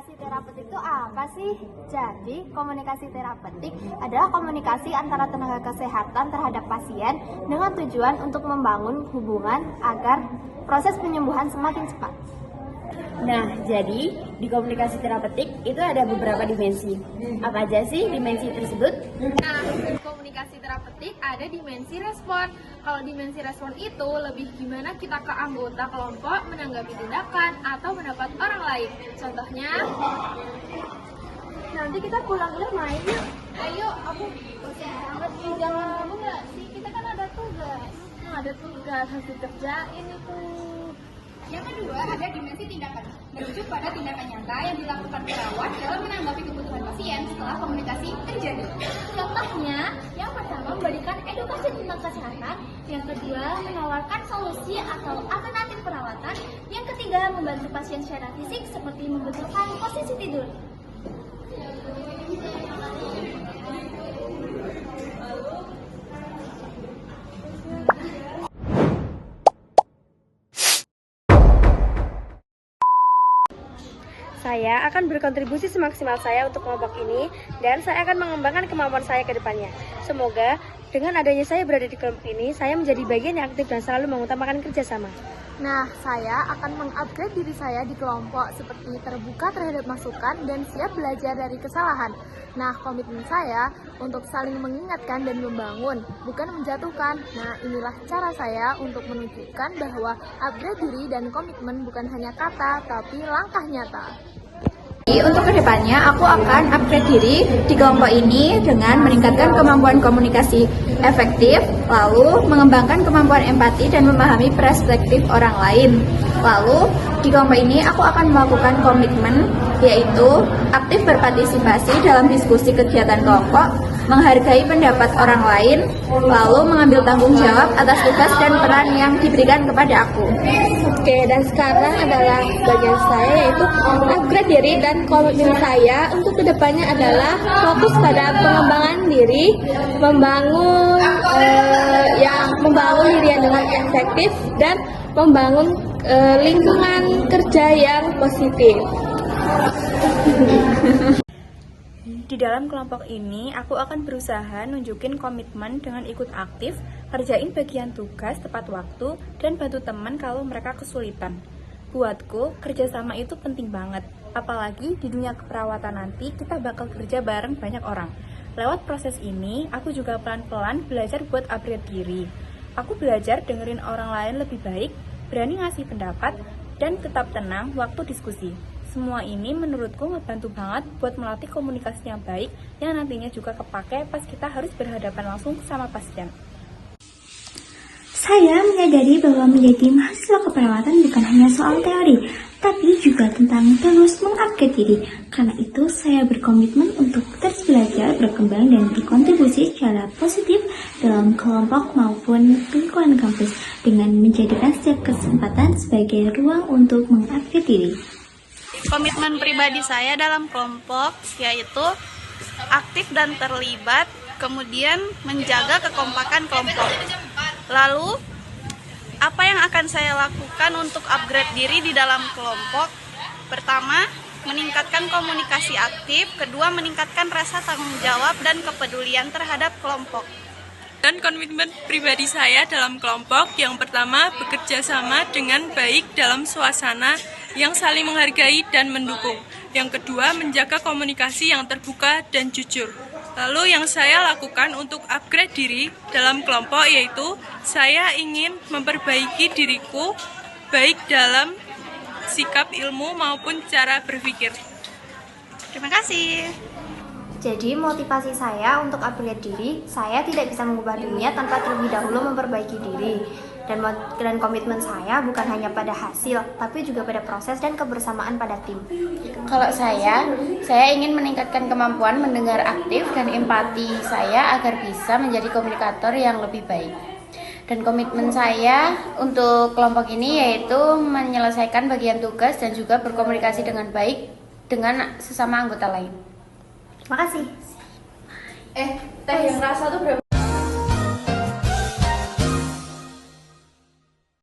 Komunikasi terapeutik itu apa sih? Jadi, komunikasi terapeutik adalah komunikasi antara tenaga kesehatan terhadap pasien dengan tujuan untuk membangun hubungan agar proses penyembuhan semakin cepat. Nah, jadi di komunikasi terapeutik itu ada beberapa dimensi. Apa aja sih dimensi tersebut? Nah, di komunikasi terapeutik ada dimensi respon. Kalau dimensi respon itu lebih gimana kita ke anggota kelompok menanggapi tindakan atau pendapat orang lain. Contohnya, Nanti kita pulang dulu main yuk. ayo aku bosan banget nih, jangan kamu nggak sih? Kita kan ada tugas. Ada tugas harus dikerjain itu. Yang kedua, ada dimensi tindakan, merujuk pada tindakan nyata yang dilakukan perawat dalam menanggapi kebutuhan pasien setelah komunikasi terjadi. Contohnya, yang pertama memberikan edukasi tentang kesehatan, yang kedua menawarkan solusi atau alternatif perawatan, yang ketiga membantu pasien secara fisik seperti membetulkan posisi tidur. Saya akan berkontribusi semaksimal saya untuk kelompok ini dan saya akan mengembangkan kemampuan saya ke depannya. Semoga dengan adanya saya berada di kelompok ini, saya menjadi bagian yang aktif dan selalu mengutamakan kerjasama. Nah, saya akan mengupgrade diri saya di kelompok seperti terbuka terhadap masukan dan siap belajar dari kesalahan. Nah, komitmen saya untuk saling mengingatkan dan membangun, bukan menjatuhkan. Nah, inilah cara saya untuk menunjukkan bahwa upgrade diri dan komitmen bukan hanya kata, tapi langkah nyata. Untuk kedepannya, aku akan upgrade diri di kelompok ini dengan meningkatkan kemampuan komunikasi efektif, lalu mengembangkan kemampuan empati dan memahami perspektif orang lain. Lalu, di kelompok ini aku akan melakukan komitmen, yaitu aktif berpartisipasi dalam diskusi kegiatan kelompok, menghargai pendapat orang lain, lalu mengambil tanggung jawab atas tugas dan peran yang diberikan kepada aku. Oke, dan sekarang adalah bagian saya yaitu upgrade diri dan komitmen saya untuk kedepannya adalah fokus pada pengembangan diri, membangun diri yang dengan efektif dan membangun lingkungan kerja yang positif. Di dalam kelompok ini, aku akan berusaha nunjukin komitmen dengan ikut aktif, kerjain bagian tugas tepat waktu, dan bantu teman kalau mereka kesulitan. Buatku, kerjasama itu penting banget. Apalagi di dunia keperawatan nanti, kita bakal kerja bareng banyak orang. Lewat proses ini, aku juga pelan-pelan belajar buat upgrade diri. Aku belajar dengerin orang lain lebih baik, berani ngasih pendapat, dan tetap tenang waktu diskusi. Semua ini menurutku ngebantu banget buat melatih komunikasi yang baik yang nantinya juga kepake pas kita harus berhadapan langsung sama pasien. Saya menyadari bahwa menjadi mahasiswa keperawatan bukan hanya soal teori, tapi juga tentang terus mengupgrade diri. Karena itu, saya berkomitmen untuk terus belajar, berkembang, dan berkontribusi secara positif dalam kelompok maupun lingkungan kampus dengan menjadikan setiap kesempatan sebagai ruang untuk mengupgrade diri. Komitmen pribadi saya dalam kelompok yaitu aktif dan terlibat, kemudian menjaga kekompakan kelompok. Lalu, apa yang akan saya lakukan untuk upgrade diri di dalam kelompok? Pertama, meningkatkan komunikasi aktif. Kedua, meningkatkan rasa tanggung jawab dan kepedulian terhadap kelompok. Dan komitmen pribadi saya dalam kelompok, yang pertama bekerja sama dengan baik dalam suasana yang saling menghargai dan mendukung. Yang kedua, menjaga komunikasi yang terbuka dan jujur. Lalu yang saya lakukan untuk upgrade diri dalam kelompok yaitu saya ingin memperbaiki diriku baik dalam sikap ilmu maupun cara berpikir. Terima kasih. Jadi motivasi saya untuk upgrade diri, saya tidak bisa mengubah dunia tanpa terlebih dahulu memperbaiki diri. Dan komitmen saya bukan hanya pada hasil, tapi juga pada proses dan kebersamaan pada tim. Kalau saya ingin meningkatkan kemampuan mendengar aktif dan empati saya agar bisa menjadi komunikator yang lebih baik. Dan komitmen saya untuk kelompok ini yaitu menyelesaikan bagian tugas dan juga berkomunikasi dengan baik dengan sesama anggota lain. Terima kasih. Teh yang rasa tuh berapa?